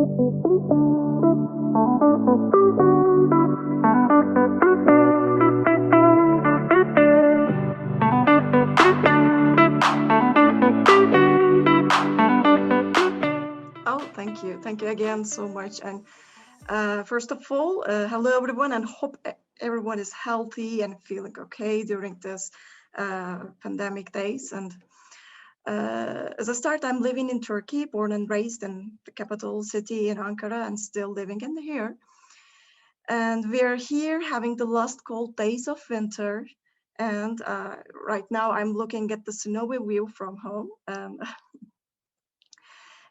Oh, thank you. Thank you again so much. And first of all, hello everyone, and hope everyone is healthy and feeling okay during this pandemic days. And as a start, I'm living in Turkey, born and raised in the capital city in Ankara, and still living in here. And we're here having the last cold days of winter. And right now, I'm looking at the snowy view from home.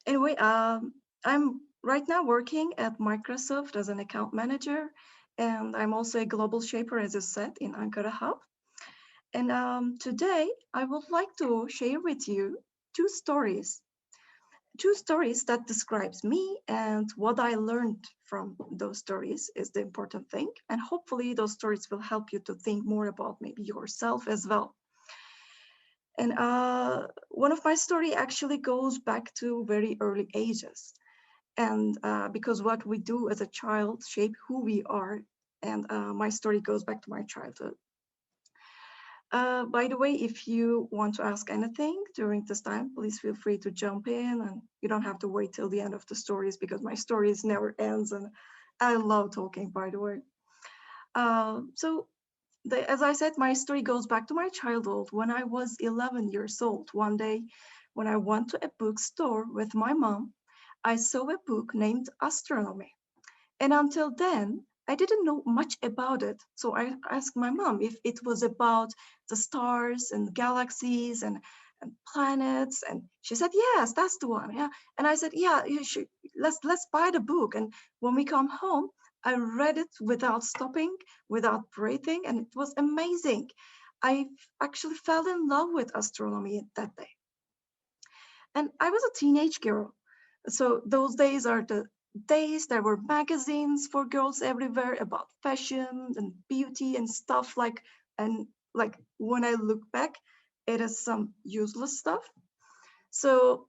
Anyway, I'm right now working at Microsoft as an account manager, and I'm also a global shaper, as I said, in Ankara Hub. And today, I would like to share with you two stories that describes me, and what I learned from those stories is the important thing. And hopefully those stories will help you to think more about maybe yourself as well. And one of my story actually goes back to very early ages. And because what we do as a child shape who we are. And my story goes back to my childhood. By the way, if you want to ask anything during this time, please feel free to jump in, and you don't have to wait till the end of the stories, because my stories never ends, and I love talking, by the way. As I said, my story goes back to my childhood when I was 11 years old. One day, when I went to a bookstore with my mom, I saw a book named Astronomy. And until then, I didn't know much about it. So I asked my mom if it was about the stars and galaxies and planets. And she said, yes, that's the one. Yeah. And I said, yeah, you should, let's buy the book. And when we come home, I read it without stopping, without breathing, and it was amazing. I actually fell in love with astronomy that day. And I was a teenage girl. So those days are the days there were magazines for girls everywhere about fashion and beauty and stuff like when I look back, it is some useless stuff. So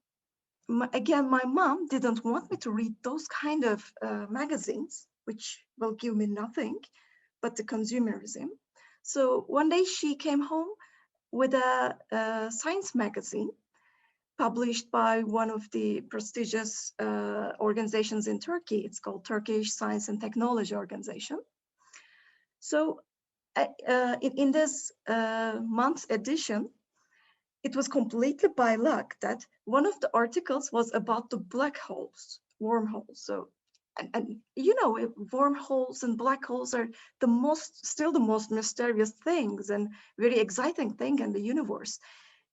again, my mom didn't want me to read those kind of magazines, which will give me nothing but the consumerism. So one day she came home with a science magazine published by one of the prestigious organizations in Turkey. It's called Turkish Science and Technology Organization. So in this month's edition, it was completely by luck that one of the articles was about the black holes, wormholes. So, and you know, wormholes and black holes are still the most mysterious things and very exciting thing in the universe.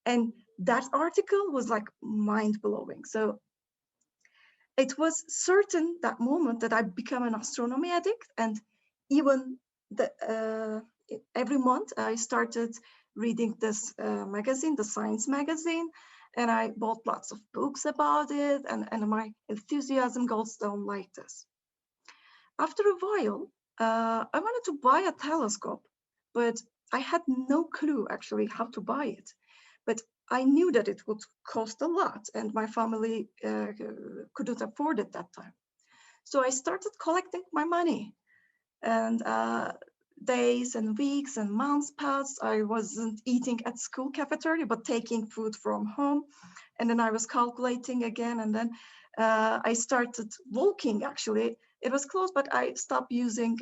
And that article was like mind-blowing. So it was certain that moment that I become an astronomy addict. And even every month I started reading this magazine, the science magazine, and I bought lots of books about it, and my enthusiasm goes down like this. After a while, I wanted to buy a telescope, but I had no clue actually how to buy it. But I knew that it would cost a lot, and my family couldn't afford it that time. So I started collecting my money, and days and weeks and months passed. I wasn't eating at school cafeteria, but taking food from home. And then I was calculating again, and then I started walking. Actually, it was close, but I stopped using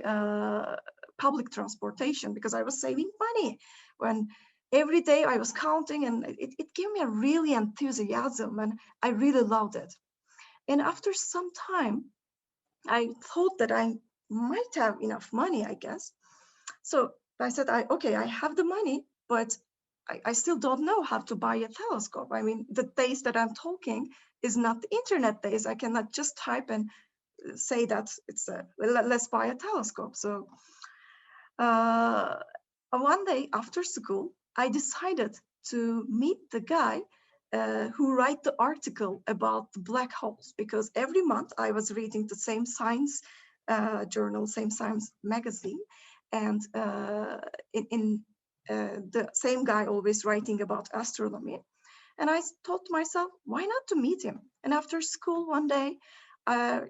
public transportation because I was saving money. When every day I was counting, and it gave me a really enthusiasm, and I really loved it. And after some time, I thought that I might have enough money, I guess. So I said, okay, I have the money, but I still don't know how to buy a telescope. I mean, the days that I'm talking is not the internet days. I cannot just type and say that let's buy a telescope. So one day after school, I decided to meet the guy who write the article about the black holes, because every month I was reading the same science journal, same science magazine, and the same guy always writing about astronomy. And I thought to myself, why not to meet him? And after school one day,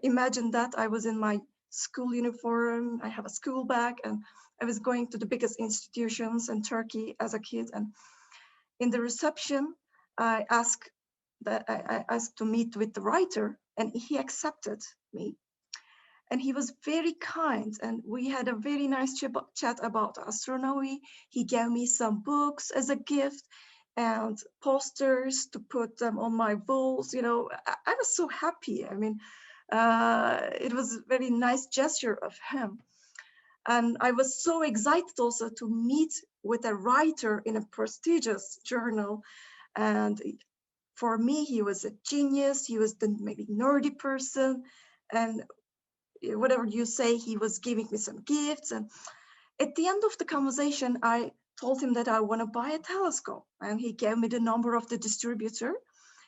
imagine that I was in my school uniform, I have a school bag, and I was going to the biggest institutions in Turkey as a kid. And in the reception, I asked to meet with the writer, and he accepted me. And he was very kind, and we had a very nice chat about astronomy. He gave me some books as a gift and posters to put them on my walls. You know, I was so happy. I mean, it was a very nice gesture of him. And I was so excited also to meet with a writer in a prestigious journal. And for me, he was a genius. He was the maybe nerdy person. And whatever you say, he was giving me some gifts. And at the end of the conversation, I told him that I want to buy a telescope. And he gave me the number of the distributor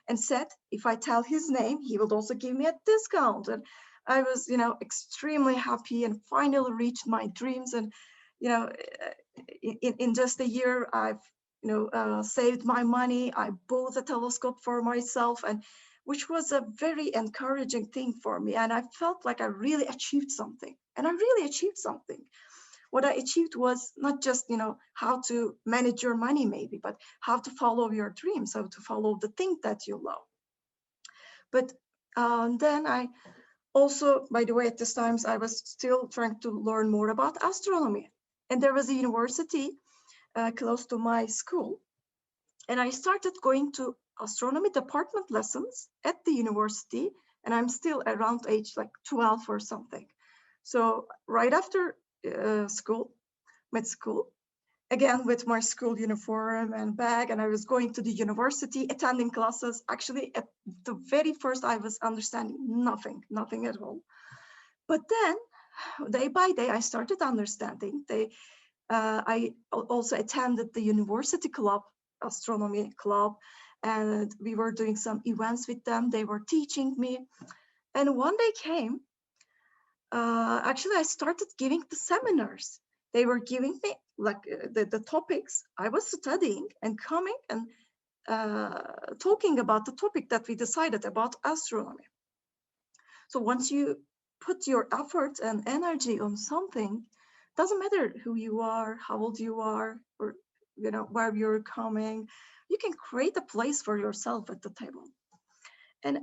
and said, if I tell his name, he will also give me a discount. And I was, you know, extremely happy and finally reached my dreams. And, you know, in just a year, I've, you know, saved my money. I bought a telescope for myself, and which was a very encouraging thing for me. And I felt like I really achieved something. And I really achieved something. What I achieved was not just, you know, how to manage your money maybe, but how to follow your dreams, how to follow the thing that you love. But then I also, by the way, at this times, I was still trying to learn more about astronomy. And there was a university close to my school. And I started going to astronomy department lessons at the university. And I'm still around age like 12 or something. So right after school, med school, again with my school uniform and bag, and I was going to the university, attending classes. Actually, at the very first, I was understanding nothing at all. But then, day by day, I started understanding. I also attended the university club, astronomy club, and we were doing some events with them. They were teaching me. And one day came, actually, I started giving the seminars. They were giving me like the topics I was studying and coming and talking about the topic that we decided about astronomy. So once you put your effort and energy on something, doesn't matter who you are, how old you are, or you know where you're coming, you can create a place for yourself at the table. And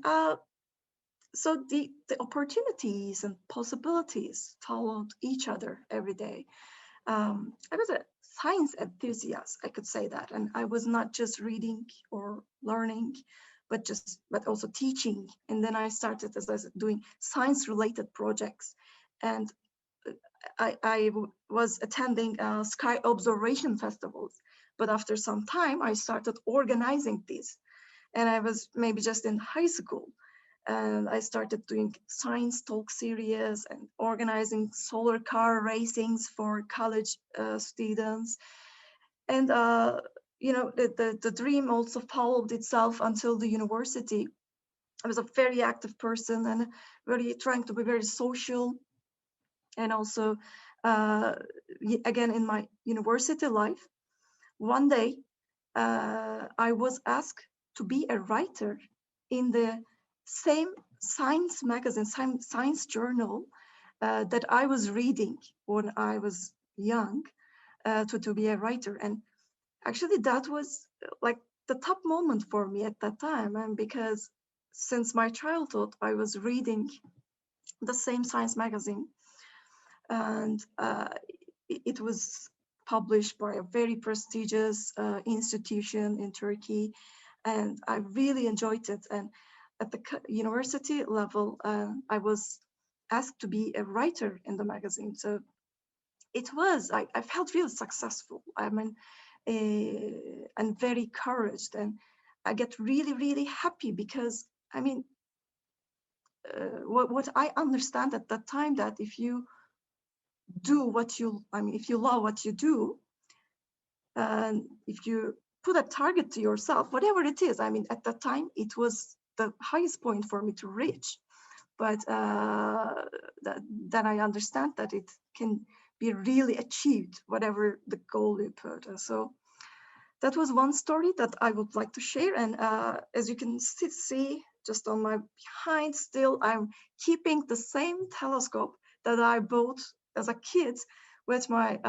so the opportunities and possibilities followed each other every day. I was a science enthusiast, I could say that, and I was not just reading or learning, but also teaching. And then I started as I was doing science-related projects, and I was attending sky observation festivals. But after some time, I started organizing these, and I was maybe just in high school. And I started doing science talk series and organizing solar car racings for college students. And, you know, the dream also followed itself until the university. I was a very active person and very trying to be very social. And also, again, in my university life, one day I was asked to be a writer in the same science magazine, science journal that I was reading when I was young, to be a writer. And actually that was like the top moment for me at that time. And because since my childhood, I was reading the same science magazine, and it was published by a very prestigious institution in Turkey, and I really enjoyed it. And at the university level, I was asked to be a writer in the magazine. So it was, I felt really successful. I mean, and very encouraged, and I get really happy because, I mean, what I understand at that time, that if you do what you, I mean, if you love what you do, and if you put a target to yourself, whatever it is, I mean, at that time, it was the highest point for me to reach. But then I understand that it can be really achieved, whatever the goal you put. So that was one story that I would like to share. And as you can see, just on my behind. Still, I'm keeping the same telescope that I bought as a kid with my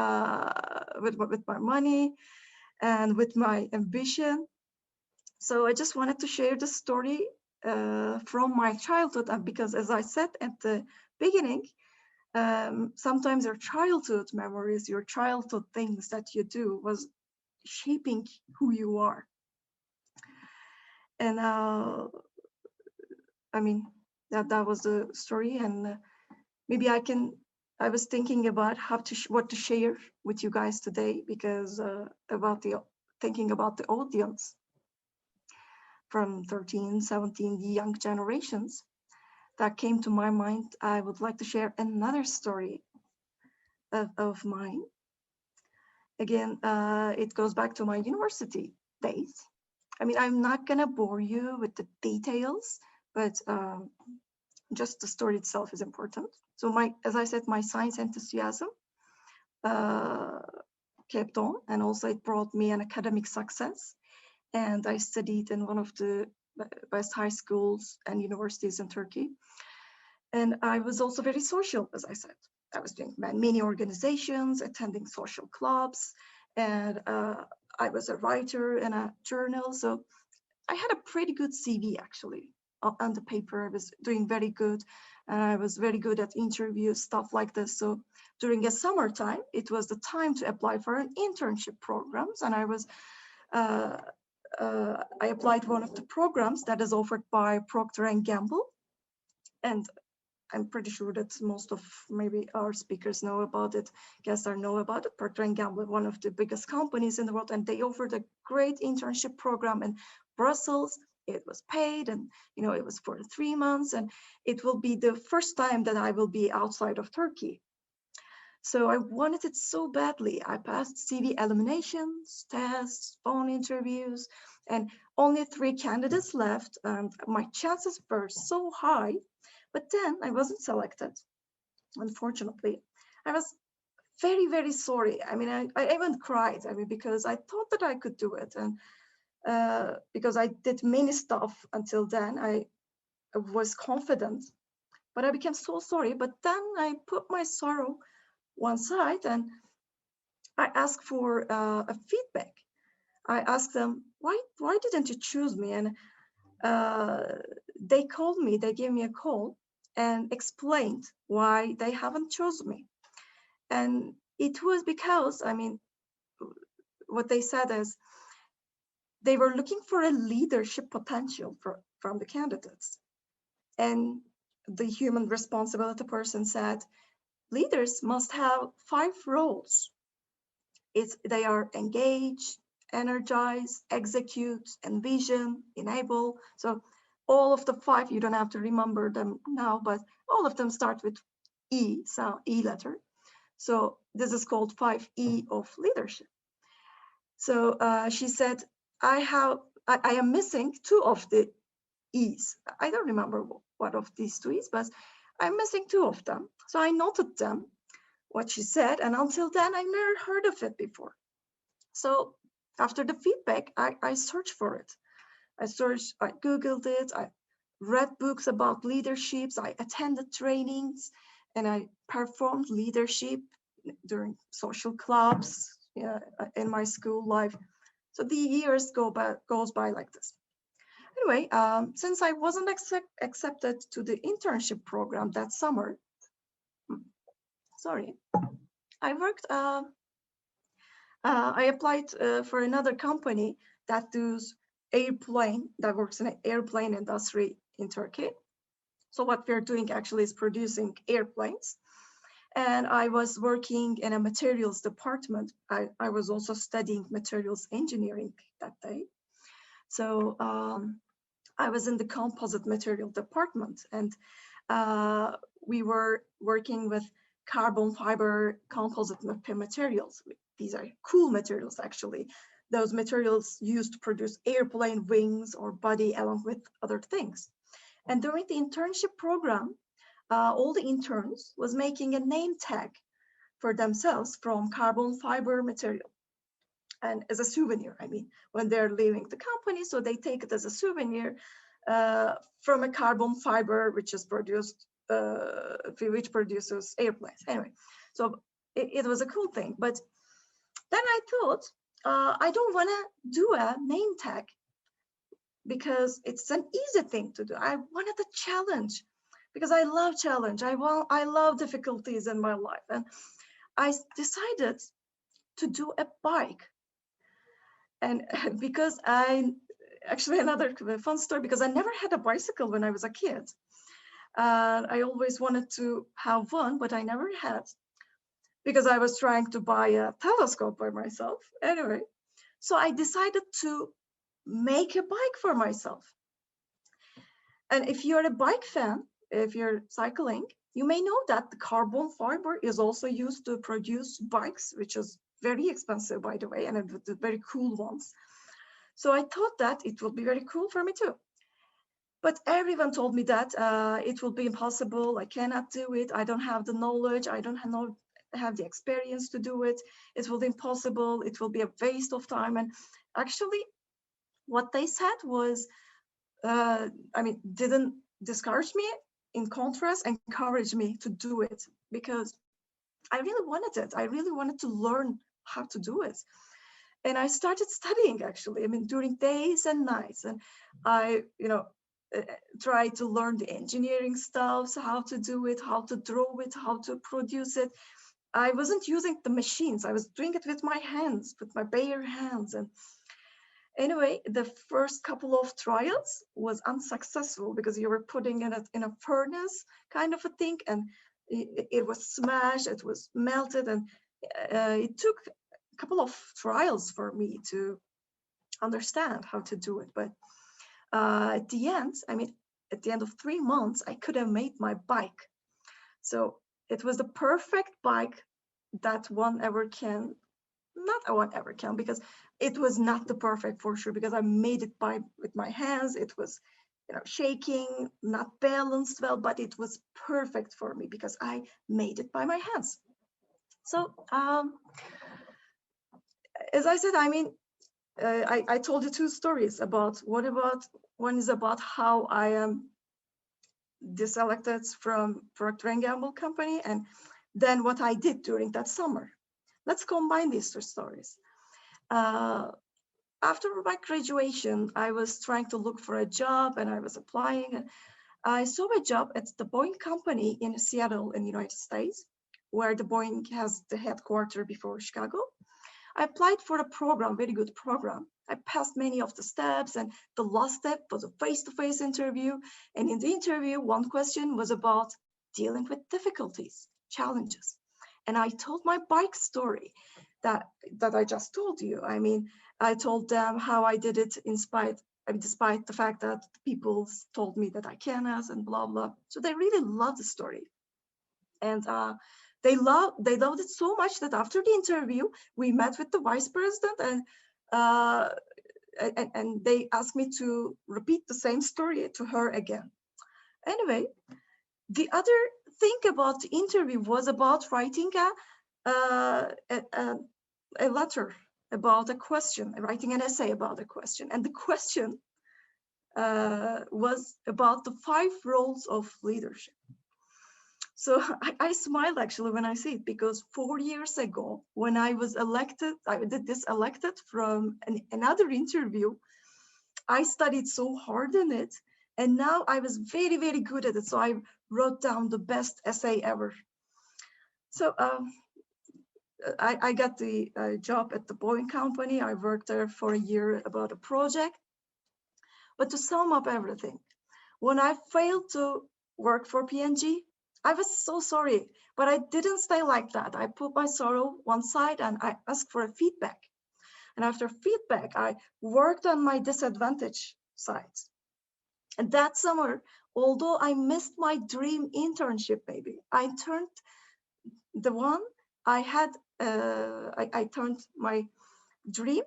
with my money and with my ambition. So I just wanted to share the story from my childhood, because as I said at the beginning, sometimes your childhood memories, your childhood things that you do was shaping who you are. And I mean, that was the story. And maybe I was thinking about what to share with you guys today, because thinking about the audience from 13, 17, the young generations that came to my mind. I would like to share another story of mine. Again, it goes back to my university days. I mean, I'm not gonna bore you with the details, but just the story itself is important. So as I said, my science enthusiasm kept on, and also it brought me an academic success. And I studied in one of the best high schools and universities in Turkey. And I was also very social, as I said. I was doing many organizations, attending social clubs, and I was a writer in a journal. So I had a pretty good CV, actually. On the paper, I was doing very good, and I was very good at interviews, stuff like this. So during a summertime, it was the time to apply for an internship programs, and I applied one of the programs that is offered by Procter & Gamble. And I'm pretty sure that most of maybe our speakers know about it, guests know about it. Procter & Gamble, one of the biggest companies in the world, and they offered a great internship program in Brussels. It was paid, and it was for 3 months, and it will be the first time that I will be outside of Turkey. So I wanted it so badly. I passed CV eliminations, tests, phone interviews, and only 3 candidates left. And my chances were so high, but then I wasn't selected, unfortunately. I was very, very sorry. I mean, I even cried, because I thought that I could do it. And because I did many stuff until then, I was confident, but I became so sorry. But then I put my sorrow one side, and I asked for a feedback. I asked them, why didn't you choose me? And they called me, they gave me a call and explained why they haven't chosen me. And it was because, what they said is they were looking for a leadership potential from the candidates. And the human responsibility person said, leaders must have 5 roles. They are engage, energize, execute, envision, enable. So all of the 5, you don't have to remember them now, but all of them start with E, so E letter. So this is called 5E of leadership. So she said, I am missing 2 of the E's. I don't remember what of these 2 E's, but I'm missing 2 of them. So I noted them, what she said, and until then, I never heard of it before. So after the feedback, I searched for it. I Googled it, I read books about leaderships, I attended trainings, and I performed leadership during social clubs in my school life. So the years goes by like this. Anyway, since I wasn't accepted to the internship program that summer, I worked. I applied for another company that works in an airplane industry in Turkey. So what we're doing actually is producing airplanes. And I was working in a materials department. I was also studying materials engineering that day. So I was in the composite material department, and we were working with carbon fiber composite materials. These are cool materials, actually. Those materials used to produce airplane wings or body, along with other things. And during the internship program, all the interns was making a name tag for themselves from carbon fiber material. And as a souvenir, when they're leaving the company, so they take it as a souvenir. from a carbon fiber, which is produced, which produces airplanes. Anyway, so it was a cool thing. But then I thought, I don't want to do a name tag because it's an easy thing to do. I wanted a challenge because I love challenge. I love difficulties in my life. And I decided to do a bike. And because actually another fun story, because I never had a bicycle when I was a kid. I always wanted to have one, but I never had, because I was trying to buy a telescope by myself. Anyway, so I decided to make a bike for myself. And if you're a bike fan, if you're cycling, you may know that the carbon fiber is also used to produce bikes, which is very expensive, by the way, and the very cool ones. So I thought that it would be very cool for me too. But everyone told me that it will be impossible. I cannot do it. I don't have the knowledge. I don't have the experience to do it. It will be impossible. It will be a waste of time. And actually, what they said was, didn't discourage me. In contrast, encouraged me to do it, because I really wanted it. I really wanted to learn how to do it. And I started studying, actually, during days and nights. And I, try to learn the engineering stuff, so how to do it, how to draw it, how to produce it. I wasn't using the machines. I was doing it with my hands, with my bare hands. And anyway, the first couple of trials was unsuccessful because you were putting it in a furnace kind of a thing, and it was smashed, it was melted, and it took a couple of trials for me to understand how to do it. But at the end of 3 months, I could have made my bike. So it was the perfect bike that one ever can, not one ever can, because it was not the perfect for sure, because I made it with my hands. It was, shaking, not balanced well, but it was perfect for me because I made it by my hands. So as I said, I told you 2 stories about one is about how I am deselected from Procter & Gamble company, and then what I did during that summer. Let's combine these 2 stories. After my graduation, I was trying to look for a job, and I was applying, and I saw a job at the Boeing company in Seattle in the United States, where the Boeing has the headquarters before Chicago. I applied for a program, very good program. I passed many of the steps, and the last step was a face-to-face interview. And in the interview, one question was about dealing with difficulties, challenges. And I told my bike story that I just told you. I told them how I did it despite the fact that people told me that I cannot, and blah, blah. So they really loved the story. And they loved it so much that after the interview, we met with the vice president, and they asked me to repeat the same story to her again. Anyway, the other thing about the interview was about writing a letter about a question, writing an essay about a question. And the question was about the 5 roles of leadership. So I smiled actually when I see it, because 4 years ago, when I was elected, I did this elected from another interview. I studied so hard in it, and now I was very, very good at it. So I wrote down the best essay ever. So I got the job at the Boeing company. I worked there for a year about a project. But to sum up everything, when I failed to work for P&G, I was so sorry, but I didn't stay like that. I put my sorrow one side and I asked for a feedback. And after feedback, I worked on my disadvantage sides. And that summer, although I missed my dream internship, maybe, I turned the one I had, I turned my dream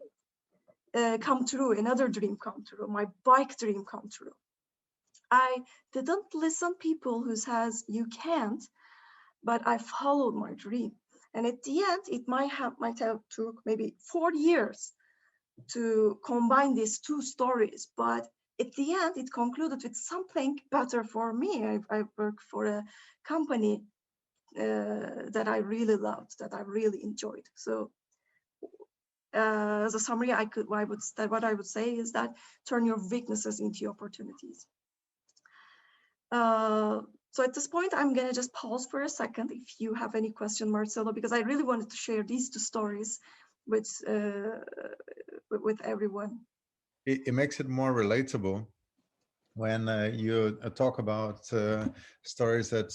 come true, another dream come true, my bike dream come true. I didn't listen people who says you can't, but I followed my dream. And at the end, it might have took maybe 4 years to combine these 2 stories, but at the end, it concluded with something better for me. I work for a company that I really loved, that I really enjoyed. So as a summary, what I would say is that turn your weaknesses into opportunities. So at this point, I'm gonna just pause for a second if you have any question, Marcelo, because I really wanted to share these two stories with everyone. It makes it more relatable when you talk about stories that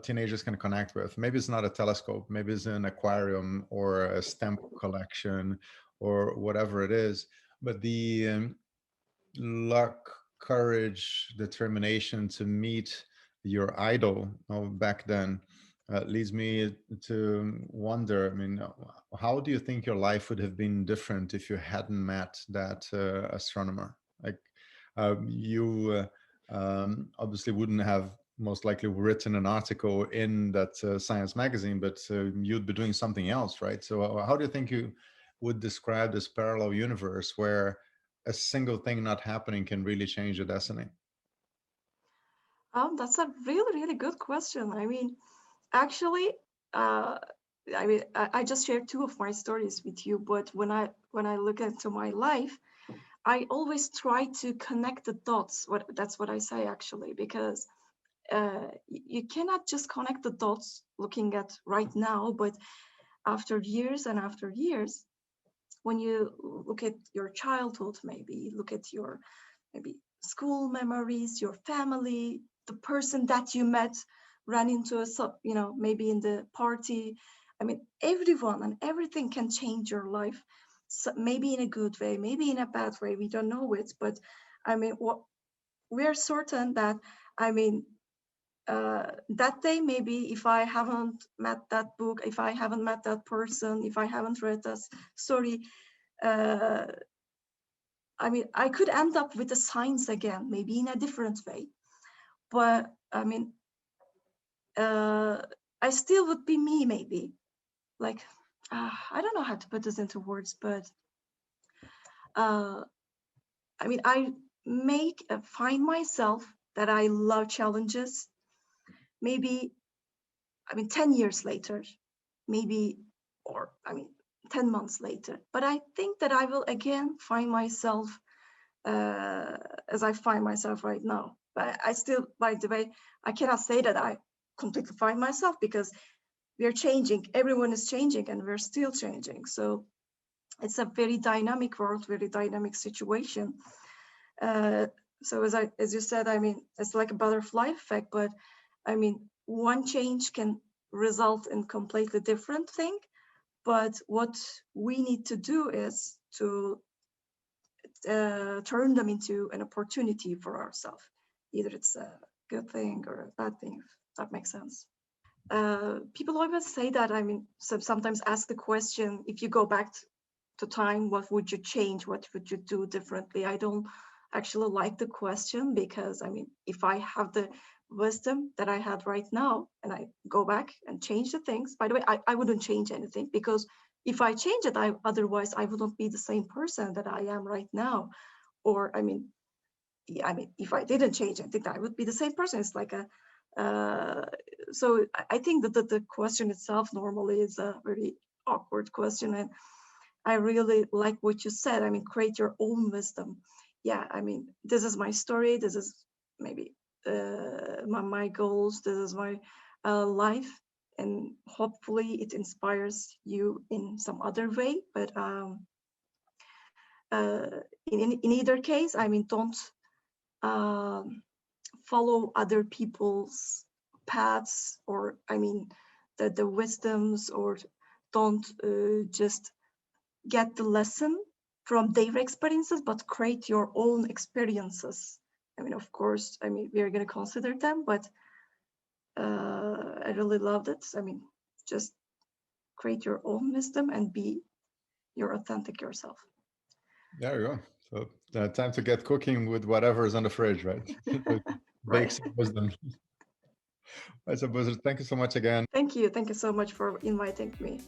teenagers can connect with. Maybe it's not a telescope, maybe it's an aquarium or a stamp collection or whatever it is, but the luck, courage, determination to meet your idol back then leads me to wonder, I mean, how do you think your life would have been different if you hadn't met that astronomer? Like, you obviously wouldn't have most likely written an article in that science magazine, but you'd be doing something else, right? So how do you think you would describe this parallel universe where a single thing not happening can really change your destiny? That's a really, really good question. I mean, actually, uh, I just shared two of my stories with you, but when I look into my life, I always try to connect the dots. That's what I say actually, because you cannot just connect the dots looking at right now, but after years and after years, when you look at your childhood, maybe look at your maybe school memories, your family, the person that you met, ran into maybe in the party. I mean, everyone and everything can change your life. So maybe in a good way, maybe in a bad way. We don't know it, but I mean, what we are certain that I mean that day, maybe if I haven't met that book, if I haven't met that person, if I haven't read that story, uh, I mean, I could end up with the science again, maybe in a different way. But I mean, I still would be me, maybe. Like, I don't know how to put this into words, but I mean, I find myself that I love challenges. Maybe, I mean, 10 years later, maybe, or I mean, 10 months later. But I think that I will again find myself as I find myself right now. But I still, by the way, I cannot say that I completely find myself because we are changing. Everyone is changing and we're still changing. So it's a very dynamic world, very dynamic situation. So as you said, I mean, it's like a butterfly effect, but I mean, one change can result in completely different thing. But what we need to do is to turn them into an opportunity for ourselves. Either it's a good thing or a bad thing, if that makes sense. People always say that, I mean, sometimes ask the question, if you go back to time, what would you change? What would you do differently? I don't actually like the question because, I mean, if I have the wisdom that I had right now and I go back and change the things, by the way, I wouldn't change anything because if I change it, otherwise I wouldn't be the same person that I am right now. Or, I mean, if I didn't change, I think I would be the same person. It's like a, so I think that the question itself normally is a very awkward question. And I really like what you said. I mean, create your own wisdom. Yeah, I mean, this is my story. This is maybe my goals. This is my life. And hopefully it inspires you in some other way. But in either case, I mean, don't um, follow other people's paths, or I mean the wisdoms, or don't just get the lesson from their experiences, but create your own experiences. I mean, of course, I mean, we are going to consider them, but I really loved it. I mean, just create your own wisdom and be your authentic yourself. There you go. So time to get cooking with whatever is on the fridge, right? Bake Right. some wisdom. Right, so Busra, thank you so much again. Thank you. Thank you so much for inviting me.